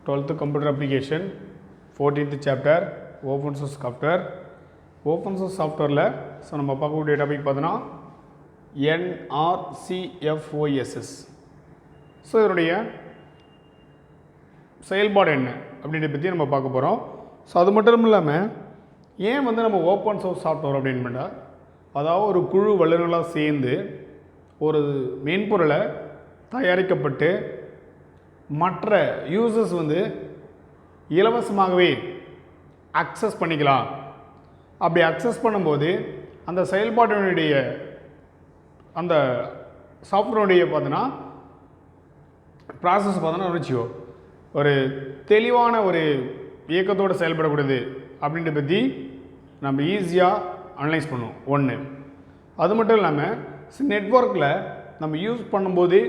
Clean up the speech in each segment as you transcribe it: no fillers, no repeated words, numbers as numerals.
12th computer application 14th chapter open source software. Open source software so நம்ம பார்க்கக்கூடிய topic பார்த்தோன்னா NRCFOSS. So இதனுடைய செயல்பாடு என்ன அப்படின்றத பற்றி நம்ம பார்க்க போகிறோம். ஸோ அது மட்டும் இல்லாமல் ஏன் நம்ம ஓப்பன் சோர்ஸ் சாஃப்ட்வேர் அப்படின்னு பண்ணால், அதாவது ஒரு குழு வல்லுநர்களாக சேர்ந்து ஒரு மென்பொருளை தயாரிக்கப்பட்டு மற்ற யூசர்ஸ் இலவசமாகவே அக்சஸ் பண்ணிக்கலாம். அப்படி அக்சஸ் பண்ணும்போது அந்த செயல்பாட்டினுடைய அந்த சாஃப்ட்வேருடைய பார்த்தோன்னா ப்ராசஸ் பார்த்தோன்னா வச்சுக்கோ ஒரு தெளிவான ஒரு இயக்கத்தோடு செயல்படக்கூடியது அப்படின்றத பற்றி நம்ம ஈஸியாக அனலைஸ் பண்ணுவோம். ஒன்று அது மட்டும் இல்லாமல் நெட்வொர்க்கில் நம்ம யூஸ் பண்ணும்போது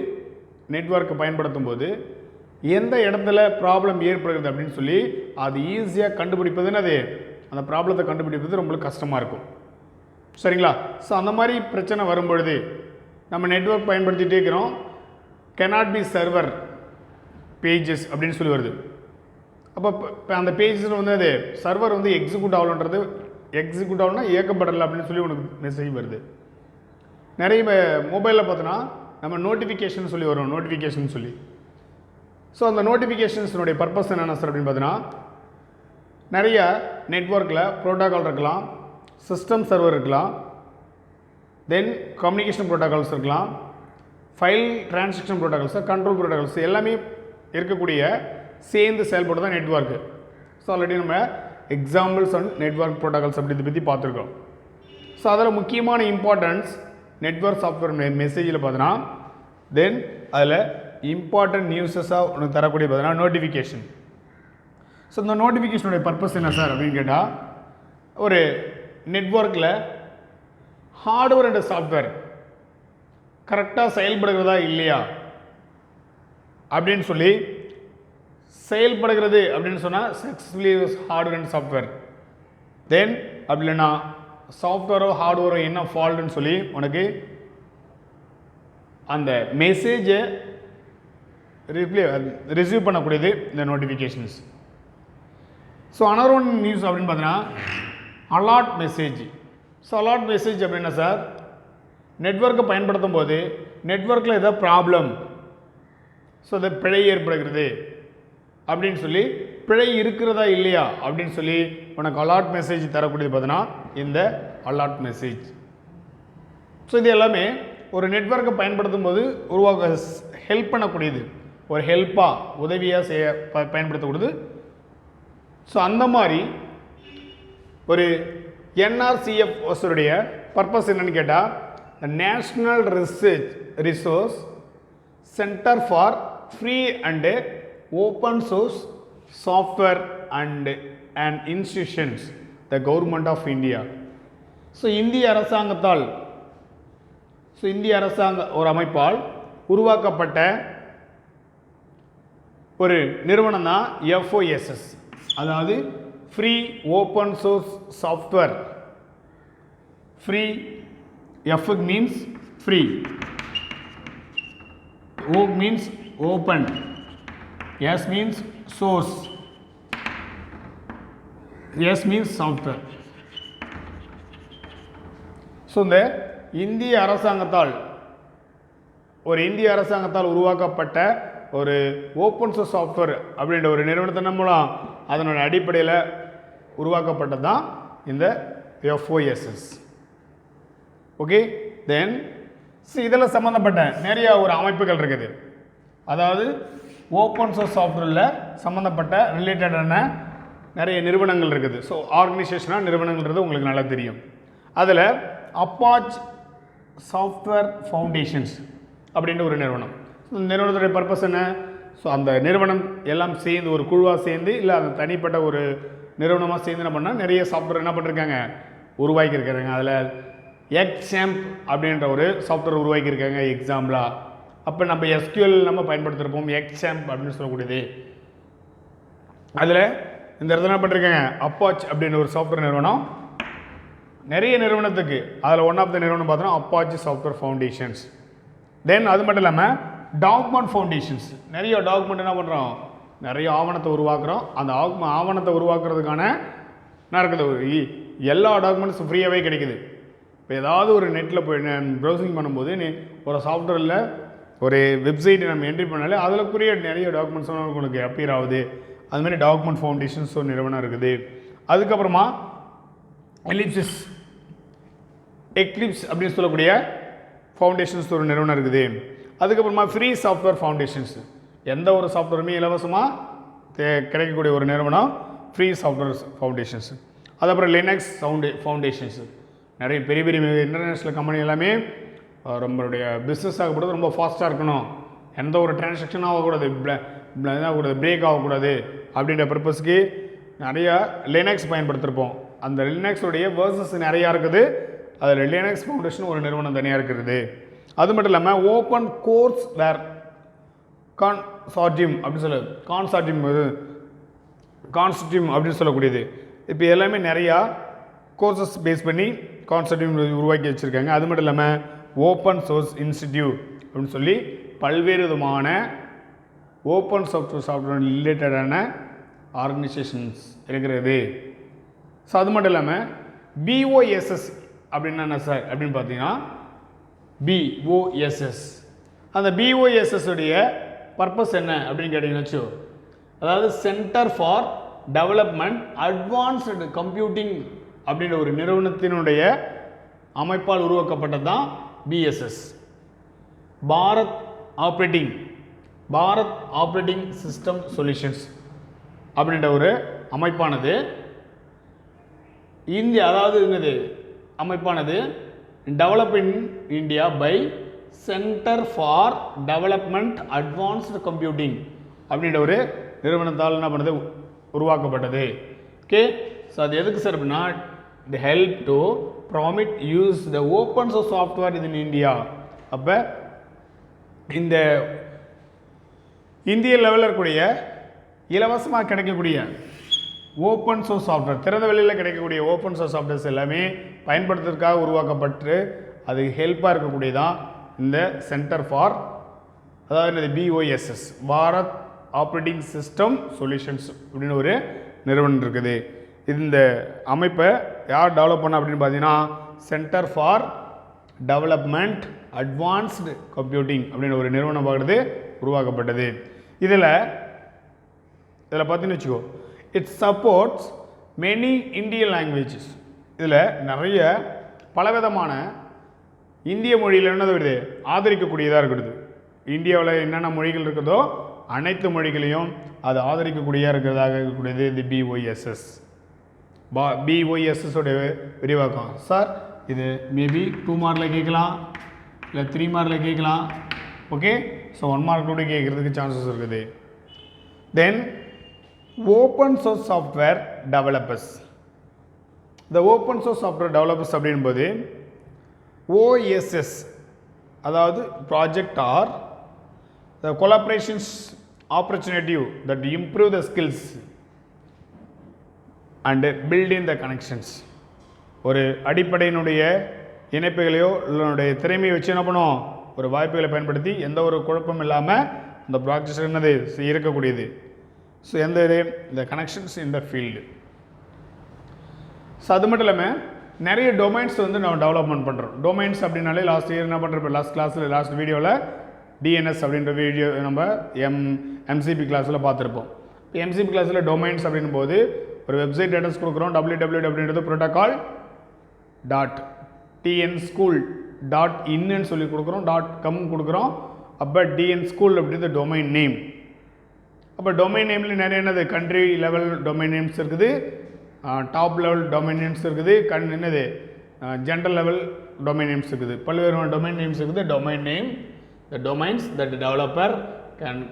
நெட்வொர்க்கை பயன்படுத்தும் போது எந்த இடத்துல ப்ராப்ளம் ஏற்படுகிறது அப்படின்னு சொல்லி அது ஈஸியாக கண்டுபிடிப்பதுன்னு அது அந்த ப்ராப்ளத்தை கண்டுபிடிப்பது ரொம்ப கஷ்டமாக இருக்கும். சரிங்களா? ஸோ அந்த மாதிரி பிரச்சனை வரும்பொழுது நம்ம நெட்வொர்க் பயன்படுத்திகிட்டே இருக்கிறோம், கெனாட் பி சர்வர் பேஜஸ் அப்படின்னு சொல்லி வருது. அப்போ அந்த பேஜஸில் அது சர்வர் எக்ஸிக்யூட் ஆகலன்றது எக்ஸிக்யூட் ஆகலன்னா இயக்கப்படலை அப்படின்னு சொல்லி உனக்கு மெசேஜ் வருது. நிறைய மொபைலில் பார்த்தோன்னா நம்ம நோட்டிஃபிகேஷன் சொல்லி வரும், நோட்டிஃபிகேஷன் சொல்லி. ஸோ அந்த நோட்டிஃபிகேஷன்ஸினுடைய பர்பஸ் என்னென்ன சார் அப்படின்னு பார்த்தோன்னா, நிறைய நெட்வொர்க்கில் ப்ரோட்டோகால் இருக்கலாம், சிஸ்டம் சர்வர் இருக்கலாம், தென் கம்யூனிகேஷன் ப்ரோட்டோகால்ஸ் இருக்கலாம், file transaction protocols, control protocols எல்லாமே இருக்கக்கூடிய சேர்ந்து செயல்பட்டு தான் நெட்வொர்க்கு. ஸோ ஆல்ரெடி நம்ம எக்ஸாம்பிள்ஸ் அண்ட் நெட்வொர்க் ப்ரோட்டோகால்ஸ் அப்படின்றத பற்றி பார்த்துருக்கோம். ஸோ அதில் முக்கியமான இம்பார்ட்டன்ஸ் நெட்வொர்க் சாஃப்ட்வேர் மெசேஜில் பார்த்தோன்னா, தென் அதில் இம்பார்ட்டன்ட் நியூஸஸாக உனக்கு தரக்கூடிய பார்த்தோன்னா நோட்டிஃபிகேஷன். ஸோ இந்த நோட்டிஃபிகேஷனுடைய பர்பஸ் என்ன சார் அப்படின்னு கேட்டால், ஒரு நெட்வொர்க்கில் ஹார்ட்வேர் அண்ட் சாஃப்ட்வேர் கரெக்டாக செயல்படுகிறதா இல்லையா அப்படின்னு சொல்லி, செயல்படுகிறது அப்படின்னு சொன்னால் சக்ஸஸ்ஃபுல்லி ஹார்ட்வேர் அண்ட் சாஃப்ட்வேர், தென் அப்படி இல்லைன்னா சாஃப்ட்வேரோ ஹார்ட்வேரோ என்ன ஃபால்ட்டுன்னு சொல்லி உனக்கு அந்த மெசேஜை ரிசீவ் பண்ணக்கூடியது இந்த notifications. So another one news அப்படின்னு பார்த்தீங்கன்னா alert message. So alert message அப்படின்னா சார், நெட்வொர்க்கை பயன்படுத்தும் போது நெட்வொர்க்கில் ஏதாவது ப்ராப்ளம், ஸோ அதை பிழை ஏற்படுகிறது அப்படின்னு சொல்லி, பிழை இருக்கிறதா இல்லையா அப்படின்னு சொல்லி உனக்கு அலாட் மெசேஜ் தரக்கூடியது பார்த்தீங்கன்னா இந்த அலாட் மெசேஜ். ஸோ இது எல்லாமே ஒரு நெட்வொர்க்கை பயன்படுத்தும் போது உருவாக்க ஹெல்ப் பண்ணக்கூடியது, ஒரு ஹெல்ப்பாக உதவியாக செய்ய பயன்படுத்தக்கூடியது. ஸோ அந்த மாதிரி ஒரு NRCFOSS பர்பஸ் என்னன்னு கேட்டால், the national resource centre for free and open source software and institutions, the government of India. So இந்திய அரசாங்க ஒரு அமைப்பால் உருவாக்கப்பட்ட ஒரு நிறுவனம் தான் FOSS, அதாவது free open source software. Free, F means free, O means open, S means source, S means software. So இந்த இந்திய அரசாங்கத்தால் உருவாக்கப்பட்ட ஒரு ஓப்பன் சோர்ஸ் சாஃப்ட்வேர் அப்படின்ற ஒரு நிறுவனத்தின் மூலம் அதனோட அடிப்படையில் உருவாக்கப்பட்டது தான் இந்த FOSS. ஓகே, தென் இதில் சம்மந்தப்பட்ட நிறைய ஒரு அமைப்புகள் இருக்குது. அதாவது ஓப்பன் சோர்ஸ் சாஃப்ட்வேரில் சம்மந்தப்பட்ட ரிலேட்டடான நிறைய நிறுவனங்கள் இருக்குது. ஸோ ஆர்கனைசேஷனாக நிறுவனங்கள்ன்றது உங்களுக்கு நல்லா தெரியும். அதில் அப்பாச் சாஃப்ட்வேர் ஃபவுண்டேஷன்ஸ் அப்படின்ற ஒரு நிறுவனம். இந்த நிறுவனத்துடைய பர்பஸ் என்ன? ஸோ அந்த நிறுவனம் எல்லாம் சேர்ந்து ஒரு குழுவாக சேர்ந்து, இல்லை அந்த தனிப்பட்ட ஒரு நிறுவனமாக சேர்ந்து என்ன பண்ணால் நிறைய சாஃப்ட்வேர் என்ன பண்ணிருக்காங்க, உருவாக்கியிருக்காங்க. அதில் XAMPP அப்படின்ற ஒரு சாஃப்ட்வேர் உருவாக்கியிருக்காங்க எக்ஸாம்பிளாக. அப்போ நம்ம SQL நம்ம பயன்படுத்திருப்போம், XAMPP அப்படின்னு சொல்லக்கூடியது. அதில் இந்த இடத்துல என்ன பண்ணிருக்காங்க, அப்பாச் அப்படின்ற ஒரு சாஃப்ட்வேர் நிறுவனம் நிறைய நிறுவனத்துக்கு, அதில் ஒன் ஆஃப் த நிறுவனம் பார்த்தோன்னா அப்பாச்சி சாஃப்ட்வேர் ஃபவுண்டேஷன்ஸ். தென் அது மட்டும் இல்லாமல் டாக்குமெண்ட் ஃபவுண்டேஷன்ஸ், நிறைய டாக்குமெண்ட் என்ன பண்ணுறோம் நிறைய ஆவணத்தை உருவாக்குறோம். அந்த ஆவணத்தை உருவாக்குறதுக்கான என்ன இருக்குது, எல்லா டாக்குமெண்ட்ஸும் ஃப்ரீயாகவே கிடைக்குது. இப்போ ஏதாவது ஒரு நெட்டில் போய் ப்ரௌசிங் பண்ணும்போது நீ ஒரு சாஃப்ட்வேரில் ஒரு வெப்சைட்டை நம்ம என்ட்ரி பண்ணாலே அதில் நிறைய டாக்குமெண்ட்ஸ் உங்களுக்கு அப்பியர் ஆகுது. அதுமாதிரி டாக்குமெண்ட் ஃபவுண்டேஷன்ஸ் ஒரு நிறுவனம் இருக்குது. அதுக்கப்புறமா எக்லிப்ஸ் அப்படின்னு சொல்லக்கூடிய ஃபவுண்டேஷன்ஸ் ஒரு நிறுவனம் இருக்குது. அதுக்கப்புறமா ஃப்ரீ சாஃப்ட்வேர் ஃபவுண்டேஷன்ஸ், எந்த ஒரு சாஃப்ட்வேருமே இலவசமாக கிடைக்கக்கூடிய ஒரு நிறுவனம் ஃப்ரீ சாஃப்ட்வேர் ஃபவுண்டேஷன்ஸ். அதுக்கப்புறம் லினக்ஸ் ஃபவுண்டேஷன்ஸ், நிறைய பெரிய பெரிய இன்டர்நேஷ்னல் கம்பெனி எல்லாமே நம்மளுடைய பிஸ்னஸ் ஆகக்கூடாது, ரொம்ப ஃபாஸ்ட்டாக இருக்கணும், எந்த ஒரு டிரான்சாக்ஷன் ஆகக்கூடாது, இதாகக்கூடாது, பிரேக் ஆகக்கூடாது அப்படின்ற பர்பஸ்க்கு நிறையா லினக்ஸ் பயன்படுத்திருப்போம். அந்த லினக்ஸுடைய வேர்சஸ் நிறையா இருக்குது. அதில் லினக்ஸ் ஃபவுண்டேஷன் ஒரு நிறுவனம் தனியாக இருக்கிறது. அது மட்டும் இல்லாமல் ஓப்பன் கோர்ஸ் வேர் கான்சார்டியம் அப்படின்னு சொல்லக்கூடியது. இப்போ எல்லாமே நிறையா கோர்சஸ் பேஸ் பண்ணி கான்சார்டியம் உருவாக்கி வச்சுருக்காங்க. அது மட்டும் இல்லாமல் ஓப்பன் சோர்ஸ் இன்ஸ்டிடியூட் அப்படின்னு சொல்லி பல்வேறு விதமான ஓப்பன் சாஃப்ட்வேர் ரிலேட்டடான ஆர்கனைசேஷன்ஸ் இருக்கிறது. ஸோ அது மட்டும் இல்லாமல் BOSS அப்படின்னா என்ன சார் அப்படின்னு பார்த்தீங்கன்னா, BOSS அந்த BOSS உடைய பர்பஸ் என்ன அப்படின்னு கேட்டீங்கன்னு, அதாவது centre for development advanced computing அப்படின்ற ஒரு நிறுவனத்தினுடைய அமைப்பால் உருவாக்கப்பட்டது தான் BSS. Bharat operating system solutions அப்படின்ற ஒரு அமைப்பானது இந்தியா, அதாவது என்னது அமைப்பானது develop in India by centre for development advanced computing அப்படின்ற ஒரு நிறுவனத்தால் என்ன பண்ணுது, உருவாக்கப்பட்டது. ஓகே, ஸோ அது எதுக்கு சார் அப்படின்னா, the help to promote use the open source software in India. அப்போ இந்த இந்திய லெவலில் இருக்கக்கூடிய இலவசமாக கிடைக்கக்கூடிய ஓப்பன் சோர்ஸ் சாஃப்ட்வேர், திறந்த வெளியில் கிடைக்கக்கூடிய ஓப்பன் சோர்ஸ் சாஃப்ட்வேர்ஸ் எல்லாமே பயன்படுத்துறதுக்காக உருவாக்கப்பட்டு அது ஹெல்ப்பாக இருக்கக்கூடியதான் இந்த சென்டர் ஃபார், அதாவது BOSS, Bharat operating system solutions அப்படின்னு ஒரு நிறுவனம் இருக்குது. இந்த அமைப்பை யார் டெவலப் பண்ண அப்படின்னு பார்த்தீங்கன்னா, centre for development advanced computing அப்படின்னு ஒரு நிறுவனம் உருவாக்கப்பட்டது. இதில் பார்த்தீங்கன்னு வச்சுக்கோ, it supports many Indian languages. இதில் நிறைய பலவிதமான இந்திய மொழியில் என்ன வருது, ஆதரிக்கக்கூடியதாக இருக்கிறது. இந்தியாவில் என்னென்ன மொழிகள் இருக்கிறதோ அனைத்து மொழிகளையும் அது ஆதரிக்கக்கூடியதாக இருக்கிறதாக இருக்கக்கூடியது இந்த BOSS. BOSS உடைய விரிவாக்கம். சார் இது மேபி 2 மார்க்கில் கேட்கலாம், இல்லை 3 மார்க்கில் கேட்கலாம். ஓகே, ஸோ 1 மார்க் கூட கேட்குறதுக்கு சான்சஸ் இருக்குது. Then open source software developers. இந்த ஓப்பன் சோர்ஸ் சாஃப்ட்வேர் டெவலப்பர்ஸ் அப்படின்போது OSS, அதாவது project are the collaborations opportunities that improve the skills and building the connections. ஒரு அடிப்படையினுடைய இணைப்புகளையோ இல்லைனுடைய திறமையை வச்சு என்ன பண்ணுவோம், ஒரு வாய்ப்புகளை பயன்படுத்தி எந்த ஒரு குழப்பம் இல்லாமல் அந்த ப்ராஜெக்ட் என்னது இருக்கக்கூடியது. ஸோ எந்த இது, இந்த connections in the field. So அது மட்டும் இல்லாமல் நிறைய டொமைன்ஸ் நம்ம டெவலப்மெண்ட் பண்ணுறோம். டொமைன்ஸ் அப்படின்னாலே லாஸ்ட் இயர் என்ன பண்ணுறோம், லாஸ்ட் வீடியோவில் DNS அப்படின்ற வீடியோ நம்ம MCP கிளாஸில் பார்த்துருப்போம். இப்போ MCP கிளாஸில் டொமைன்ஸ் அப்படின் போது ஒரு வெப்சைட் அட்ரஸ் கொடுக்குறோம், www அப்படின்றது protocol.tnschool.in சொல்லி கொடுக்குறோம், .com கொடுக்குறோம். அப்போ DN ஸ்கூல் அப்படின்றது டொமைன் நேம். அப்போ டொமைன் நேமில் நிறைய என்னது, கண்ட்ரி லெவல் டொமைன் நேம்ஸ் இருக்குது, டாப் லெவல் டொமைன் நேம்ஸ் இருக்குது, என்னது ஜென்ரல் லெவல் டொமைன் நேம்ஸ் இருக்குது, பல்வேறு டொமைன் நேம்ஸ் இருக்குது. Domain name the domains that developer can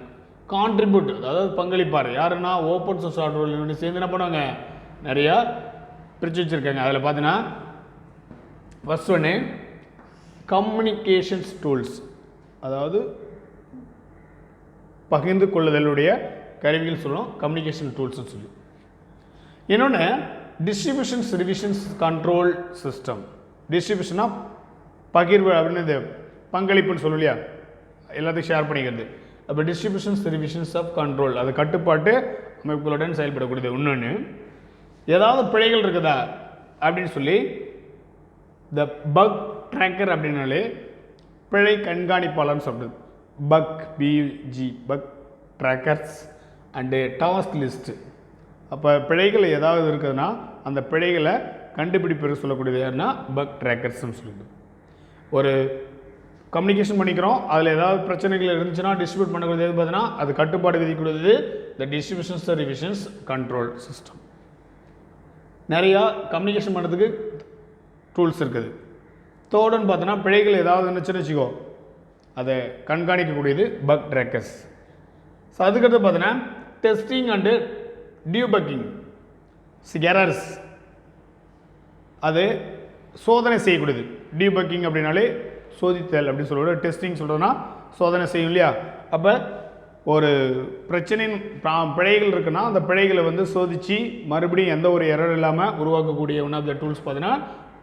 contribute, அதாவது பங்களிப்பார். யாருன்னா ஓப்பன் சோர்ஸ் சாஃப்ட்வேர் சேர்ந்து என்ன பண்ணுவாங்க, நிறையா பிரித்து வச்சுருக்காங்க. அதில் பார்த்தீங்கன்னா ஃபர்ஸ்ட் ஒன்று கம்யூனிகேஷன்ஸ் டூல்ஸ், அதாவது பகிர்ந்து கொள்ளுதலுடைய கருவிகள் சொல்லணும், கம்யூனிகேஷன் டூல்ஸ்னு சொல்லி. இன்னொன்று டிஸ்ட்ரிபியூஷன்ஸ் ரிவிஷன்ஸ் கண்ட்ரோல் சிஸ்டம். டிஸ்ட்ரிபியூஷனாக பகிர்வு அப்படின்னு இந்த பங்களிப்புன்னு சொல்லலையா, எல்லாத்தையும் ஷேர் பண்ணிக்கிறது. அப்போ டிஸ்ட்ரிபியூஷன்ஸ் ரிவிஷன்ஸ் ஆஃப் கண்ட்ரோல், அது கட்டுப்பாட்டு அமைப்புகளுடன் செயல்படக்கூடியது. இன்னொன்று, ஏதாவது பிழைகள் இருக்குதா அப்படின்னு சொல்லி இந்த பக் ட்ராக்கர் அப்படின்னாலே பிழை கண்காணிப்பாளர்னு சொல்கிறது. Bug BG bug trackers and task list. அப்போ பிழைகள் ஏதாவது இருக்குதுன்னா அந்த பிழைகளை கண்டுபிடிப்பது சொல்லக்கூடியது யாருன்னா பக் ட்ராக்கர்ஸ்னு சொல்லுது. ஒரு கம்யூனிகேஷன் பண்ணிக்கிறோம், அதில் ஏதாவது பிரச்சனைகள் இருந்துச்சுன்னா டிஸ்ட்ரிபியூட் பண்ணக்கூடியது எது பார்த்தீங்கன்னா அது கட்டுப்பாடு விதிக்கூடியது இந்த டிஸ்ட்ரிபியூஷன்ஸ் ரிவிஷன்ஸ் கண்ட்ரோல் சிஸ்டம். நிறையா கம்யூனிகேஷன் பண்ணுறதுக்கு டூல்ஸ் இருக்குது. தோடுன்னு பார்த்தோன்னா பிழைகள் ஏதாவது இருந்துச்சுன்னு வச்சுக்கோ, அதை கண்காணிக்கக்கூடியது பக் ட்ராக்கர்ஸ். ஸோ அதுக்கடுத்து பார்த்தோன்னா டெஸ்டிங் அண்டு டியூபக்கிங் எரர்ஸ், அது சோதனை செய்யக்கூடியது. டியூபக்கிங் அப்படின்னாலே சோதித்தல் அப்படின்னு சொல்லுவோம். டெஸ்டிங் சொல்கிறதுனா சோதனை செய்யும் இல்லையா. அப்போ ஒரு பிரச்சனையின் பிழைகள் இருக்குன்னா அந்த பிழைகளை வந்து சோதித்து மறுபடியும் எந்த ஒரு எரர் இல்லாமல் உருவாக்கக்கூடிய ஒன் ஆஃப் த டூல்ஸ் பார்த்தீங்கன்னா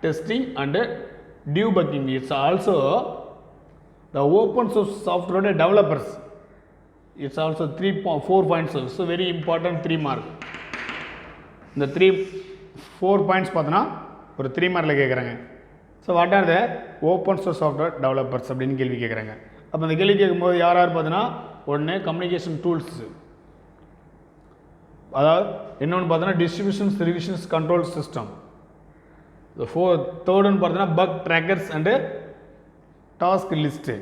testing and debugging. It's also the open source சாஃப்ட்வேரோட developers. It's also 4 points. So very important 3 mark. இந்த 4 பாயிண்ட்ஸ் பார்த்தோன்னா ஒரு 3 மார்க்கில் கேட்குறாங்க. So what are the open source software developers அப்படின்னு கேள்வி கேட்குறாங்க. அப்போ அந்த கேள்வி கேட்கும்போது யார் யார் பார்த்தீங்கன்னா ஒன்று கம்யூனிகேஷன் டூல்ஸ், அதாவது இன்னொன்று பார்த்தோன்னா டிஸ்ட்ரிபியூஷன்ஸ் ரிவிஷன்ஸ் கண்ட்ரோல் சிஸ்டம். தேர்டுன்னு பார்த்தோன்னா bug trackers and task list.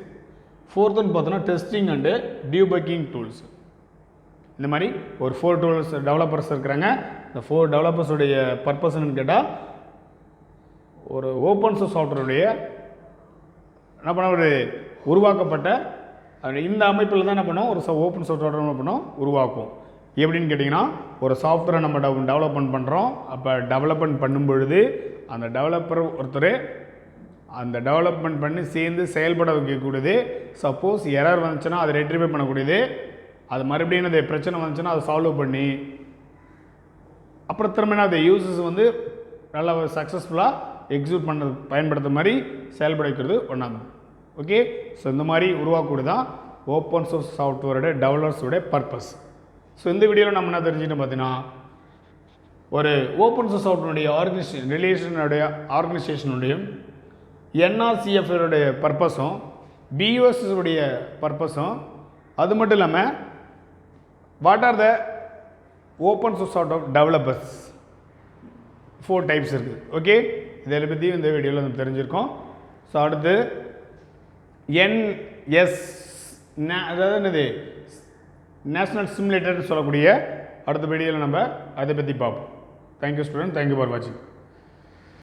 ஃபோர்த்துன்னு பார்த்தோன்னா டெஸ்டிங் அண்டு டியூபக்கிங் டூல்ஸ். இந்த மாதிரி ஒரு 4 டூல்ஸ் டெவலப்பர்ஸ் இருக்கிறாங்க. இந்த 4 டெவலப்பர்ஸுடைய பர்பஸ்ன்னு கேட்டால் ஒரு ஓப்பன் சோர்ஸ் சாஃப்ட்வேருடைய என்ன பண்ண ஒரு உருவாக்கப்பட்ட இந்த அமைப்பில் தான் என்ன பண்ணோம் ஒரு ஓப்பன் சாஃப்ட்வேர் என்ன பண்ணோம் உருவாக்கும். எப்படின்னு கேட்டிங்கன்னா ஒரு சாஃப்ட்வேரை நம்ம டெவலப்மெண்ட் பண்ணுறோம். அப்போ டெவலப்மெண்ட் பண்ணும் பொழுது அந்த டெவலப்பர் ஒருத்தர் அந்த டெவலப்மெண்ட் பண்ணி சேர்ந்து செயல்பட வைக்கக்கூடியது. சப்போஸ் எரர் வந்துச்சுன்னா அதை ரெக்டிஃபை பண்ணக்கூடியது. அது மறுபடியும் அது பிரச்சனை வந்துச்சுன்னா அதை சால்வ் பண்ணி அப்புறம் திரும்ப அதை யூசர்ஸ் வந்து நல்லா சக்ஸஸ்ஃபுல்லாக எக்ஸிக்யூட் பண்ணுறது பயன்படுத்த மாதிரி செயல்பட வைக்கிறது ஒன்றாங்க. ஓகே, ஸோ இந்த மாதிரி உருவாக்கக்கூடிய தான் ஓப்பன் சோர்ஸ் சாஃப்ட்வேரோட டெவலப்பர்ஸோட பர்பஸ். ஸோ இந்த வீடியோவில் நம்ம என்ன தெரிஞ்சுட்டு பார்த்தீங்கன்னா ஒரு ஓப்பன் சோர்ஸ் சாஃப்ட்வேருடைய ஆர்கனைசேஷனுடைய என்ஆர்சிஎஃப்னுடைய பர்பஸும் பியூஎஸ்ஸுடைய பர்பஸும், அது மட்டும் இல்லாமல் what are the open source software developers 4 types இருக்குது. ஓகே, இதை பற்றி இந்த வீடியோவில் நம்ம தெரிஞ்சிருக்கோம். ஸோ அடுத்து அதாவது என்னது நேஷ்னல் சிமுலேட்டர்னு சொல்லக்கூடிய அடுத்த வீடியோவில் நம்ம அதை பற்றி பார்ப்போம். தேங்க்யூ ஸ்டூடெண்ட், தேங்க்யூ ஃபார் வாட்சிங்.